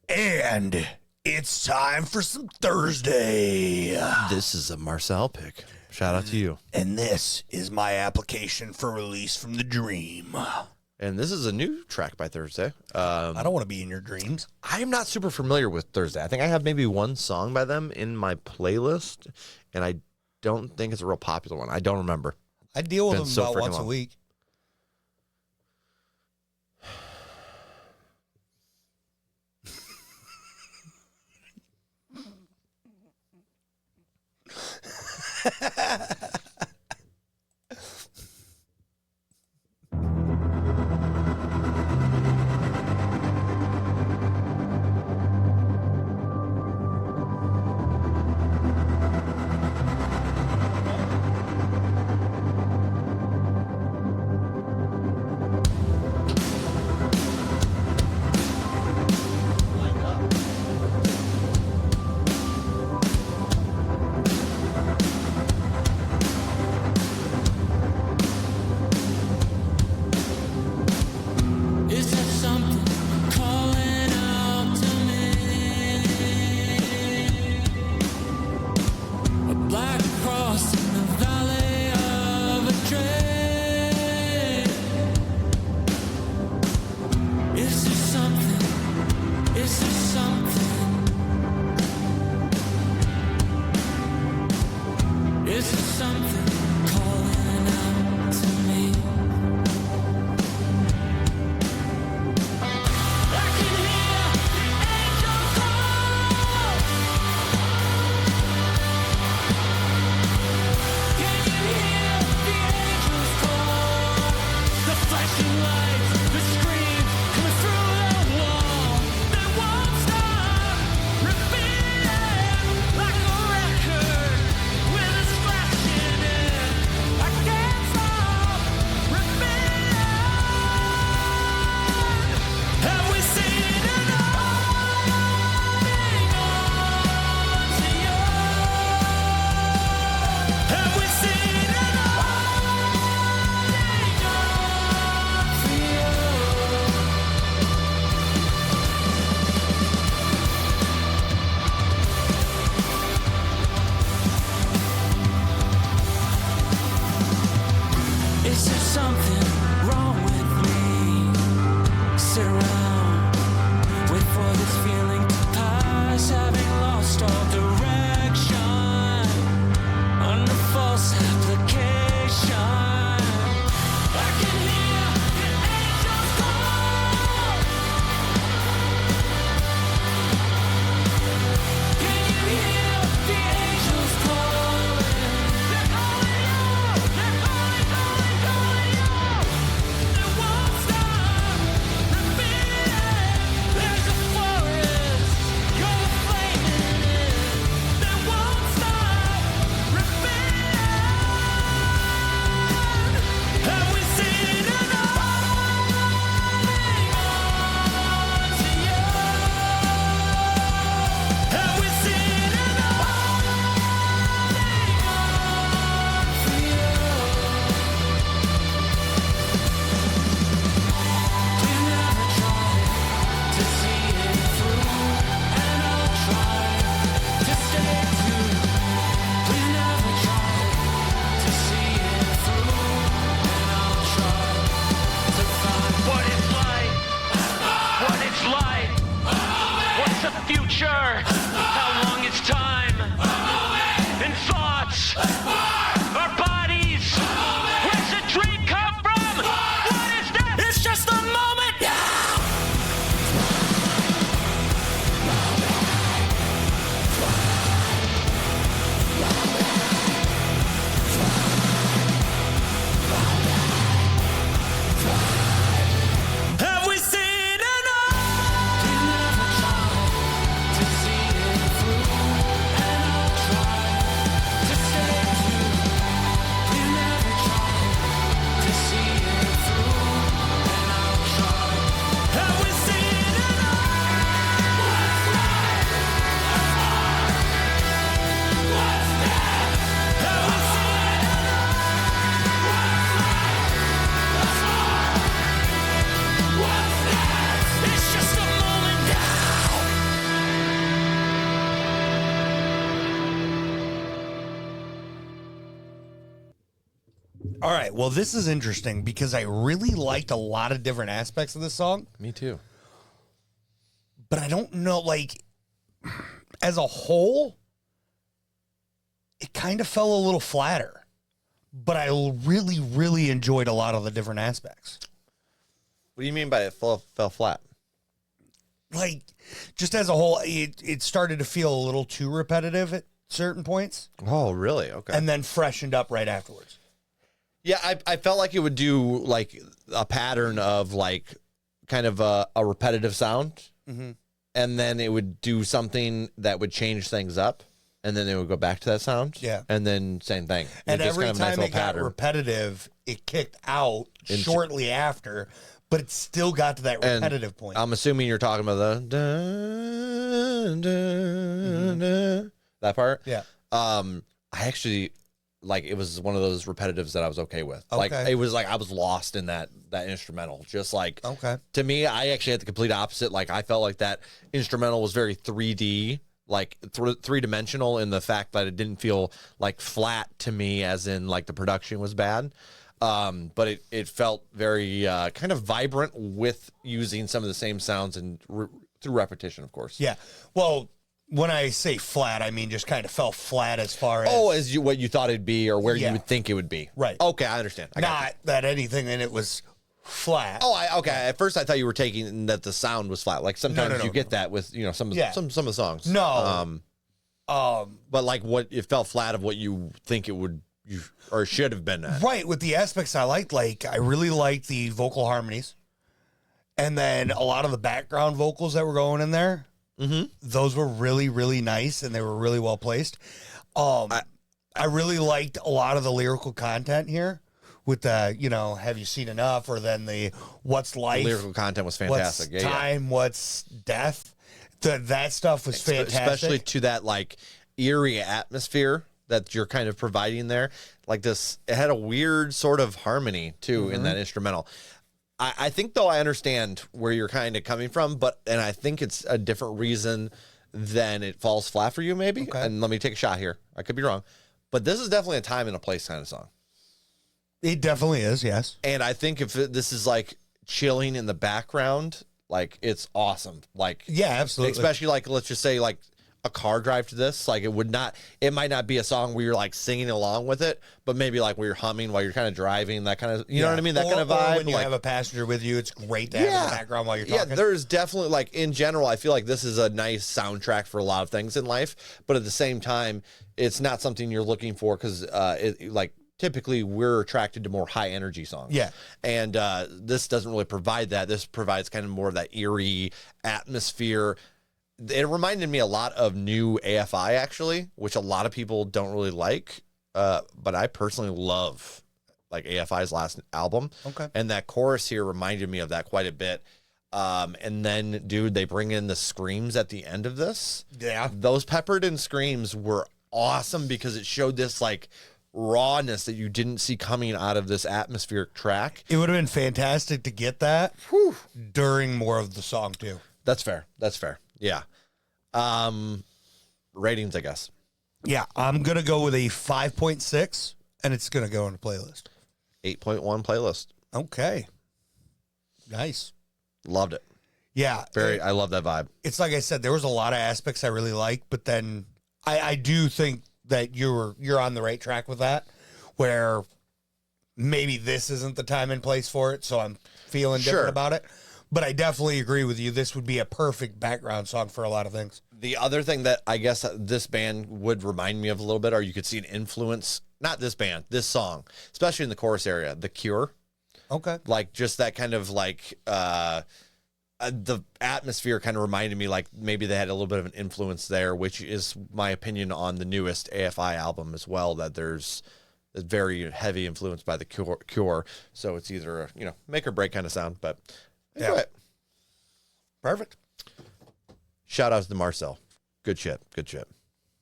And it's time for some Thursday. This is a Marcel pick. Shout out to you. And this is my application for release from the dream. And this is a new track by Thursday. I don't want to be in your dreams. I am not super familiar with Thursday. I think I have maybe one song by them in my playlist, and I don't think it's a real popular one. I don't remember. I deal with them about once a week. Have we seen enough? All right. Well, this is interesting because I really liked a lot of different aspects of this song, Me too. but I don't know, like, as a whole, it kind of fell a little flatter. But I really, really enjoyed a lot of the different aspects. What do you mean by it fell flat? Like, just as a whole, it started to feel a little too repetitive at certain points. Oh, really? Okay. And then freshened up right afterwards. Yeah, I felt like it would do like a pattern of like kind of a repetitive sound, and then it would do something that would change things up, and then it would go back to that sound. Yeah. And then same thing. And Just every kind of a nice time little it got pattern. repetitive, it kicked out shortly after, but it still got to that repetitive point. I'm assuming you're talking about the dun, dun, dun, that part. Yeah. I actually like it was one of those repetitives that I was okay with. Like Okay. it was like I was lost in that instrumental. Just like Okay. to me, I actually had the complete opposite. Like I felt like that instrumental was very 3D, like three-dimensional in the fact that it didn't feel like flat to me, as in like the production was bad. But it felt very kind of vibrant with using some of the same sounds and through repetition, of course. Yeah. Well, when I say flat, I mean just kind of fell flat as far as... What you thought it'd be or where Yeah. you would think it would be. Right. Okay, I understand. I got you. Not that anything in it was flat. Oh, okay. At first, I thought you were taking that the sound was flat. Like sometimes No, you get that with some of some of the songs. No. But like what it fell flat of what you think it would or should have been at. Right, with the aspects I liked, like I really liked the vocal harmonies, and then a lot of the background vocals that were going in there. Mm-hmm. Those were really, really nice, and they were really well placed. I really liked a lot of the lyrical content here, with the have you seen enough, or then the what's life, The lyrical content was what's fantastic. time, what's death. That stuff was fantastic, especially to that like eerie atmosphere that you're kind of providing there. Like this, it had a weird sort of harmony too in that instrumental. I think though I understand where you're kind of coming from, and I think it's a different reason than it falls flat for you, maybe. Okay. And let me take a shot here. I could be wrong, but this is definitely a time and a place kind of song. It definitely is, yes. And I think if this is like chilling in the background, like it's awesome. Like Yeah, absolutely. especially like let's just say like a car drive to this, like it might not be a song where you're like singing along with it, but maybe like where you're humming while you're kind of driving, that kind of, you know what I mean? That kind of vibe. Or when you like, have a passenger with you, it's great to have in the background while you're talking. yeah, there's definitely like in general, I feel like this is a nice soundtrack for a lot of things in life, but at the same time, it's not something you're looking for because like typically we're attracted to more high energy songs. Yeah. And this doesn't really provide that. This provides kind of more of that eerie atmosphere. It reminded me a lot of new AFI, actually, which a lot of people don't really like. But I personally love like AFI's last album. Okay. And that chorus here reminded me of that quite a bit. And then, dude, they bring in the screams at the end of this. Yeah. Those peppered in screams were awesome because it showed this like rawness that you didn't see coming out of this atmospheric track. It would have been fantastic to get that during more of the song too. That's fair. That's fair. Yeah. Ratings, I guess. Yeah, I'm going to go with a 5.6, and it's going to go on the playlist. 8.1 playlist. Okay. Nice. Loved it. Yeah. I love that vibe. It's like I said, there was a lot of aspects I really liked, but then I do think that you're on the right track with that, where maybe this isn't the time and place for it, so I'm feeling different Sure. about it. But I definitely agree with you. This would be a perfect background song for a lot of things. The other thing that I guess this band would remind me of a little bit, or you could see an influence, not this band, this song, especially in the chorus area, The Cure. Okay. Like just that kind of like the atmosphere kind of reminded me like maybe they had a little bit of an influence there, which is my opinion on the newest AFI album as well, that there's a very heavy influence by The Cure. So it's either a, make or break kind of sound, but enjoy it. Perfect. Shout outs to Marcel. Good shit. Good shit.